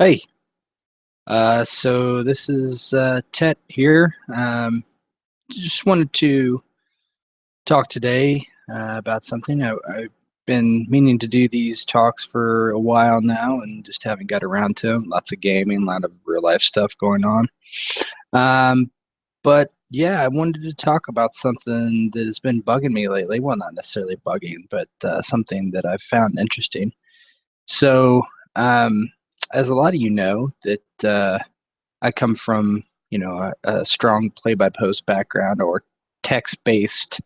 Hey, so this is Tet here. Just wanted to talk today about something. I've been meaning to do these talks for a while now and just haven't got around to them. Lots of gaming, a lot of real life stuff going on. Um, but yeah, I wanted to talk about something that has been bugging me lately. Well, not necessarily bugging, but something that I've found interesting. So, um, as a lot of you know, that I come from, a strong play-by-post background or text-based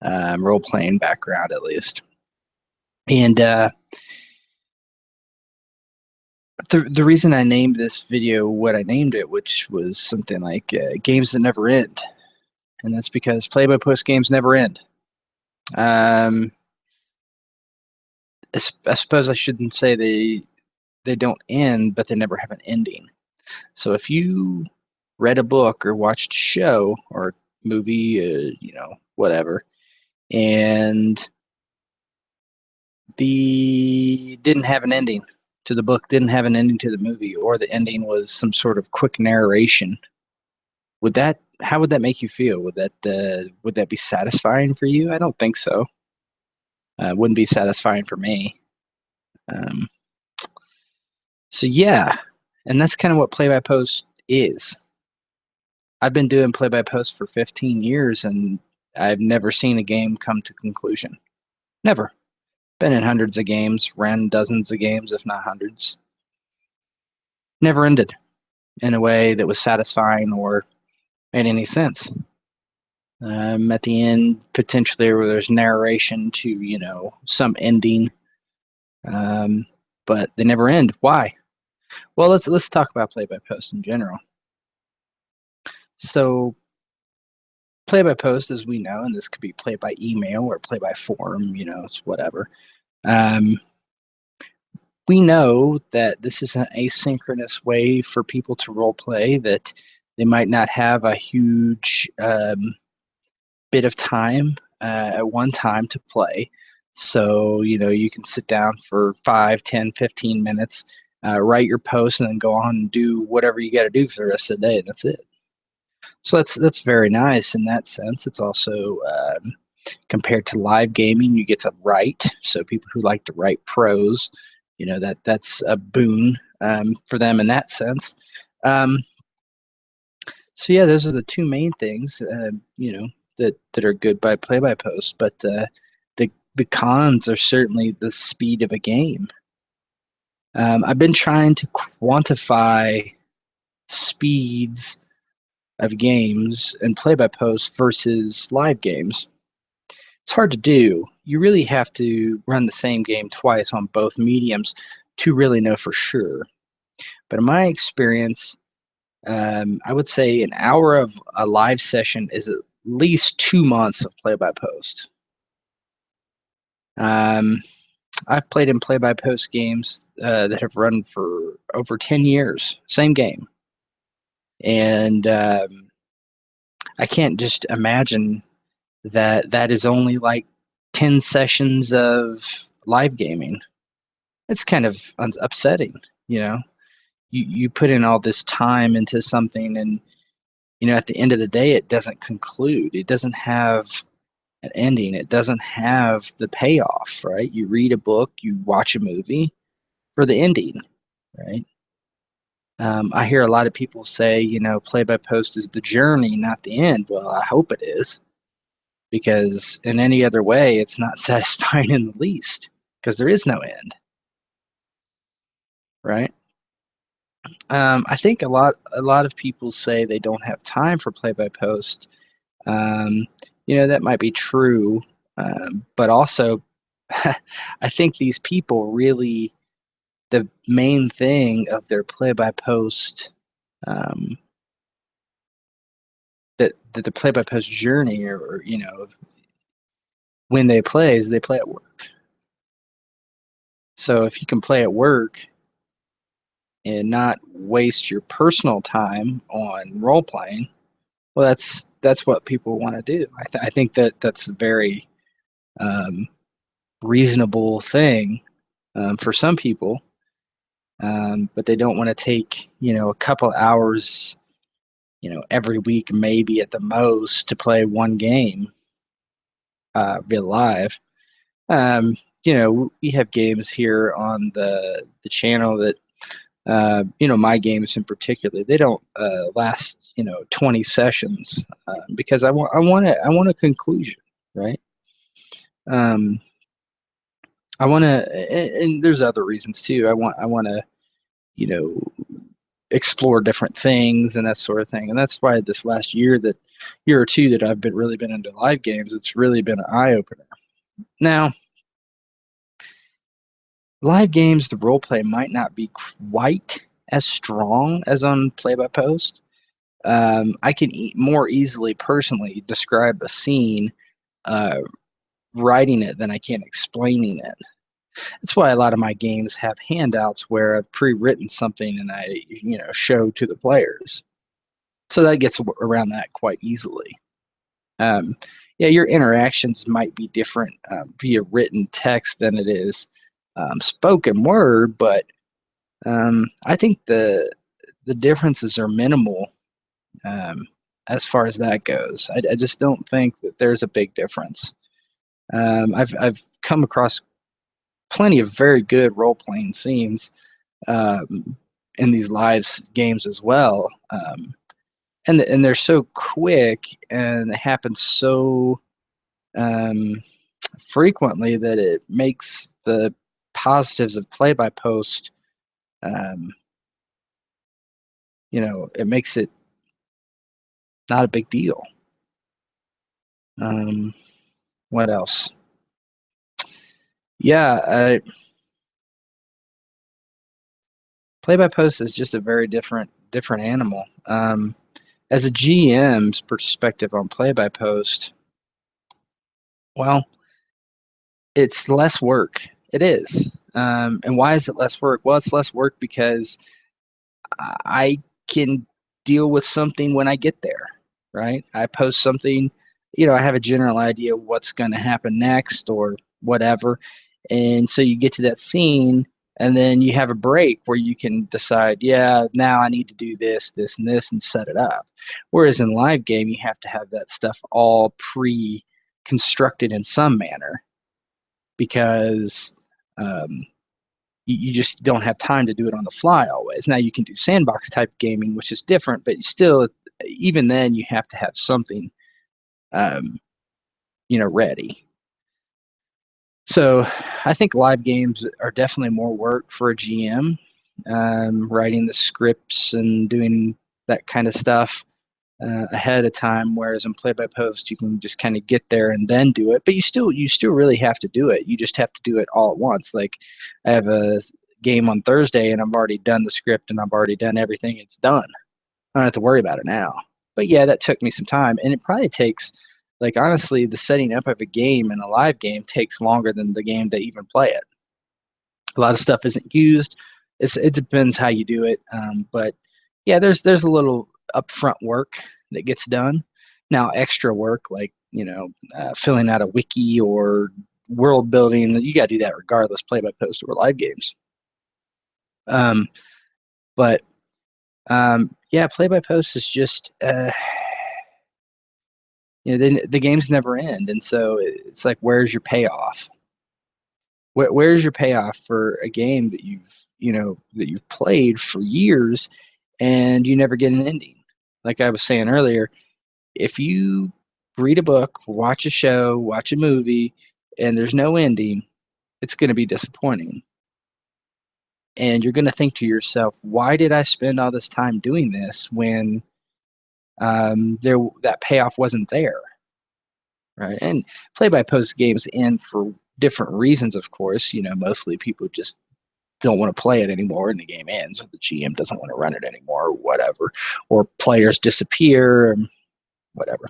role-playing background, at least. And the reason I named this video what I named it, which was something like "Games That Never End," and that's because play-by-post games never end. Um, I suppose I shouldn't say they don't end, but they never have an ending. So if you read a book or watched a show or movie, whatever, and the didn't have an ending to the book, didn't have an ending to the movie, or the ending was some sort of quick narration, would that how would that make you feel? Would that be satisfying for you? I don't think so. It wouldn't be satisfying for me. Um, so yeah, and that's kind of what play by post is. I've been doing play by post for 15 years, and I've never seen a game come to conclusion. Never. Been in hundreds of games, ran dozens of games, if not hundreds. Never ended in a way that was satisfying or made any sense. At the end, potentially where there's narration to, some ending, um, but they never end. Why? Well, let's talk about play by post in general. So, play by post, as we know, and this could be play by email or play by forum, it's whatever. Um, we know that this is an asynchronous way for people to role play, that they might not have a huge bit of time at one time to play. So, you can sit down for 5, 10, 15 minutes, write your post, and then go on and do whatever you got to do for the rest of the day, and that's it. So that's very nice in that sense. It's also compared to live gaming, you get to write. So people who like to write prose, that's a boon for them in that sense. Um, so yeah, those are the two main things, that are good by play by post. But the cons are certainly the speed of a game. I've been trying to quantify speeds of games and play by post versus live games. It's hard to do. You really have to run the same game twice on both mediums to really know for sure. But in my experience, I would say an hour of a live session is at least 2 months of play by post. Um, I've played in play by post games that have run for over 10 years, same game. And I can't just imagine that is only like 10 sessions of live gaming. It's kind of upsetting, you know. You put in all this time into something, and at the end of the day it doesn't conclude. It doesn't have an ending. It doesn't have the payoff, right? You read a book, you watch a movie for the ending, right? I hear a lot of people say, play by post is the journey, not the end. Well, I hope it is, because in any other way, it's not satisfying in the least, because there is no end, right? I think a lot of people say they don't have time for play by post. Um, that might be true, but also, I think these people really, the main thing of their play by post, um, that the play by post journey, or when they play, is they play at work. So if you can play at work and not waste your personal time on role playing, well, that's what people want to do. I think that's a very um, reasonable thing for some people. but they don't want to take, a couple hours, every week, maybe at the most, to play one game, real live. We have games here on the channel that, my games in particular, they don't last, 20 sessions, because I want a conclusion, right? Um, I want to, and there's other reasons too. I want to, you know, explore different things and that sort of thing. And that's why this last year or two that I've been really been into live games, it's really been an eye opener. Now, live games, the role play might not be quite as strong as on play by post. I can more easily personally describe a scene, uh, writing it than I can explaining it. That's why a lot of my games have handouts where I've pre-written something and I, show to the players. So that gets around that quite easily. Um, yeah, your interactions might be different via written text than it is spoken word, but I think the differences are minimal, as far as that goes. I just don't think that there's a big difference. I've come across plenty of very good role playing scenes, in these games as well, and they're so quick and it happens so um, frequently that it makes the positives of play by post. Um, it makes it not a big deal. Um, what else? Yeah, play by post is just a very different animal. As a GM's perspective on play by post, well, it's less work. It is. And why is it less work? Well, it's less work because I can deal with something when I get there, right? I post something, I have a general idea of what's going to happen next or whatever. And so you get to that scene and then you have a break where you can decide, yeah, now I need to do this, this, and this and set it up. Whereas in live game, you have to have that stuff all pre-constructed in some manner because um, you just don't have time to do it on the fly always. Now you can do sandbox type gaming, which is different, but still, even then, you have to have something, um, ready. So I think live games are definitely more work for a GM, writing the scripts and doing that kind of stuff ahead of time. Whereas in play by post, you can just kind of get there and then do it. But you still really have to do it. You just have to do it all at once. Like I have a game on Thursday, and I've already done the script and I've already done everything. It's done. I don't have to worry about it now. But yeah, that took me some time, and it probably takes. Like honestly, the setting up of a game in a live game takes longer than the game to even play it. A lot of stuff isn't used. It depends how you do it, but yeah, there's a little upfront work that gets done. Now, extra work like filling out a wiki or world building, you got to do that regardless, play by post or live games. But yeah, play by post is just the games never end, and so it's like, where's your payoff? Where's your payoff for a game that you've played for years and you never get an ending? Like I was saying earlier, if you read a book, watch a show, watch a movie, and there's no ending, it's going to be disappointing. And you're going to think to yourself, why did I spend all this time doing this when that payoff wasn't there? Right. And play by post games end for different reasons, of course. Mostly people just don't want to play it anymore and the game ends, or the GM doesn't want to run it anymore, or whatever, or players disappear, whatever.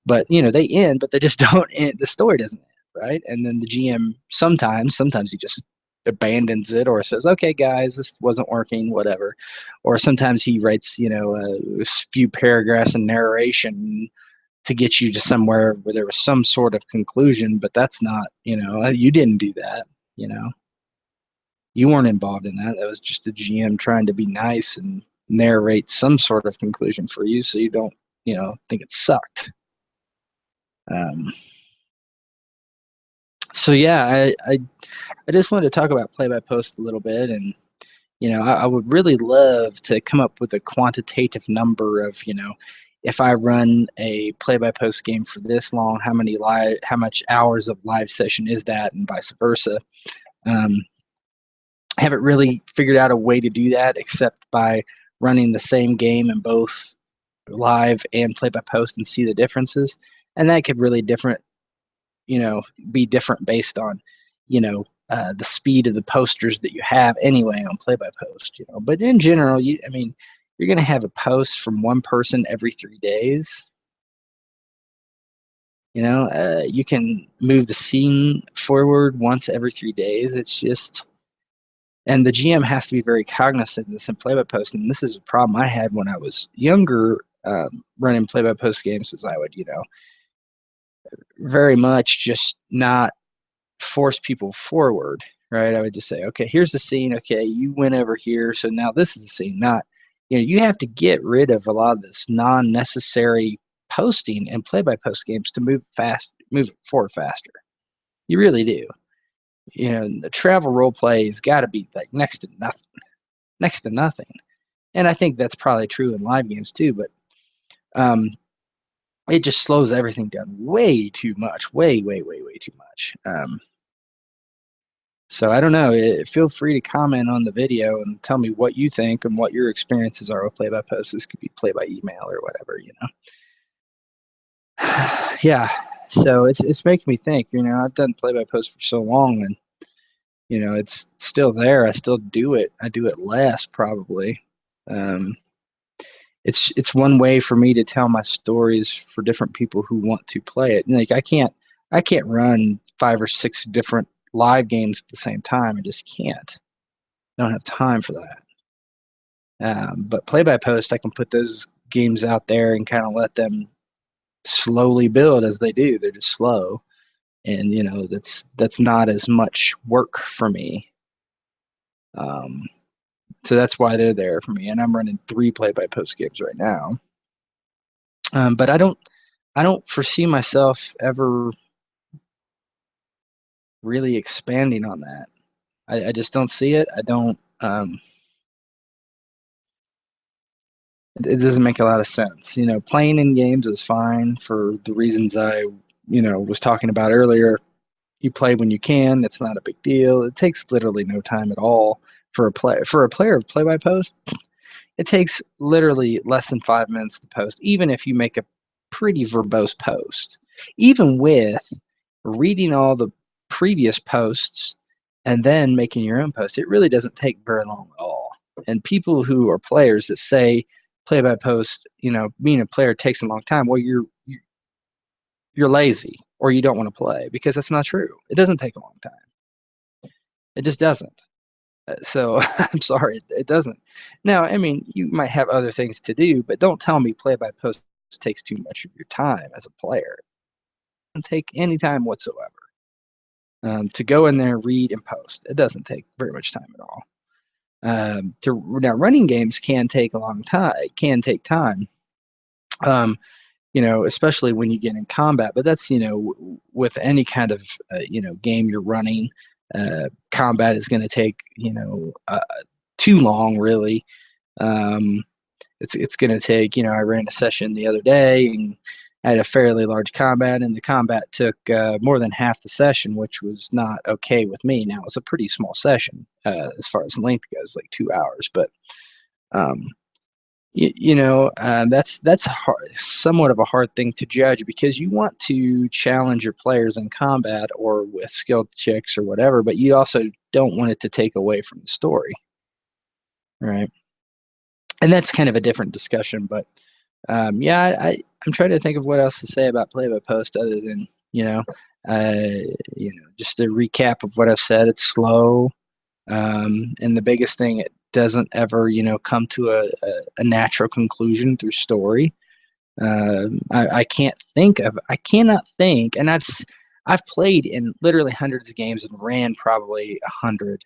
But they end, but they just don't end. The story doesn't end, right? And then the GM sometimes he just abandons it or says, okay guys, this wasn't working, whatever. Or sometimes he writes a few paragraphs in narration to get you to somewhere where there was some sort of conclusion, but that's not, you didn't do that, you know. You weren't involved in that. That was just the GM trying to be nice and narrate some sort of conclusion for you, so you don't, think it sucked. Um, so yeah, I just wanted to talk about play by post a little bit, and I would really love to come up with a quantitative number of, if I run a play-by-post game for this long, how much hours of live session is that, and vice versa. I haven't really figured out a way to do that except by running the same game in both live and play-by-post and see the differences, and that could really be different based on, the speed of the posters that you have anyway on play by post, But in general, you're going to have a post from one person every 3 days. You can move the scene forward once every 3 days. It's just, and the GM has to be very cognizant of this in play by post. And this is a problem I had when I was younger, running play by post games, as I would, very much just not force people forward, right? I would just say, okay, here's the scene. Okay, you went over here, so now this is the scene. Not, you have to get rid of a lot of this non-necessary posting and play-by-post games to move it forward faster. You really do. The travel role play has got to be like next to nothing. And I think that's probably true in live games too, but it just slows everything down way too much, way too much. So I don't know. Feel free to comment on the video and tell me what you think and what your experiences are with play by post. This could be play by email or whatever, Yeah. So it's making me think. I've done play by post for so long, and it's still there. I still do it. I do it less probably. It's one way for me to tell my stories for different people who want to play it. Like I can't run 5 or 6 different live games at the same time. I just can't. I don't have time for that. But play by post, I can put those games out there and kind of let them slowly build as they do. They're just slow, and that's not as much work for me. So that's why they're there for me. And I'm running 3 play by post games right now. But I don't foresee myself ever really expanding on that. I just don't see it. I don't. It doesn't make a lot of sense. Playing in games is fine for the reasons I, was talking about earlier. You play when you can. It's not a big deal. It takes literally no time at all for a player of play by post. It takes literally less than 5 minutes to post, even if you make a pretty verbose post. Even with reading all the previous posts and then making your own post, it really doesn't take very long at all. And people who are players that say play by post, being a player takes a long time, well, you're lazy or you don't want to play, because that's not true. It doesn't take a long time. It just doesn't. So I'm sorry, it doesn't. Now, you might have other things to do, but don't tell me play by post takes too much of your time as a player. It doesn't take any time whatsoever. To go in there, read, and post. It doesn't take very much time at all. Now, running games can take a long time. It can take time. Especially when you get in combat. But that's with any kind of game you're running. Combat is going to take too long, really. It's going to take, I ran a session the other day and I had a fairly large combat, and the combat took more than half the session, which was not okay with me. Now, it's a pretty small session as far as length goes, like 2 hours, but that's somewhat of a hard thing to judge, because you want to challenge your players in combat or with skill checks or whatever, but you also don't want it to take away from the story, right? And that's kind of a different discussion, but I'm trying to think of what else to say about play by post other than just a recap of what I've said. It's slow, and the biggest thing, it doesn't ever come to a natural conclusion through story. I cannot think, and I've played in literally hundreds of games and ran probably 100.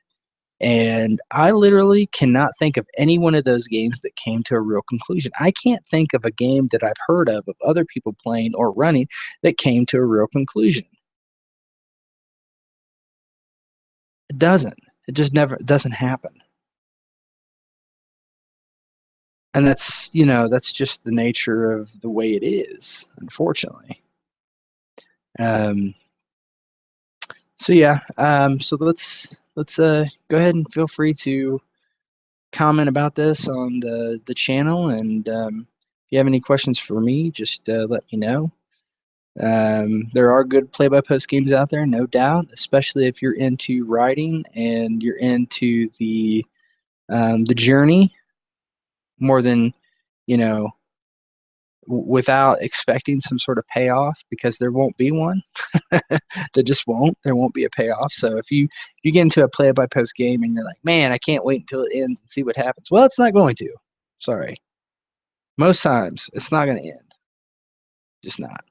And I literally cannot think of any one of those games that came to a real conclusion. I can't think of a game that I've heard of other people playing or running that came to a real conclusion. It doesn't. It just never it doesn't happen. And that's just the nature of the way it is, unfortunately. Um, so yeah, so let's go ahead and feel free to comment about this on the channel, and if you have any questions for me, just let me know. There are good play-by-post games out there, no doubt, especially if you're into writing and you're into the journey more than you know without expecting some sort of payoff, because there won't be one. There just won't. There won't be a payoff. So if you get into a play-by-post game and you're like, man, I can't wait until it ends and see what happens. Well, it's not going to. Sorry. Most times, it's not going to end. Just not.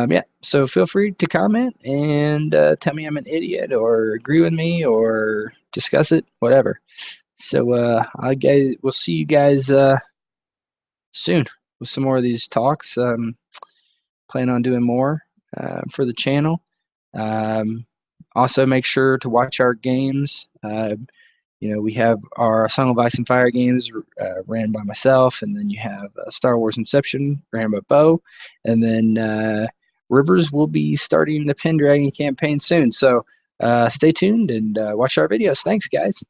Yeah. So feel free to comment and tell me I'm an idiot, or agree with me, or discuss it, whatever. So we'll see you guys soon with some more of these talks. Plan on doing more for the channel. Also, make sure to watch our games. We have our Song of Ice and Fire games ran by myself, and then you have Star Wars Inception ran by Bo, and then Rivers will be starting the Pendragon campaign soon. So stay tuned and watch our videos. Thanks, guys.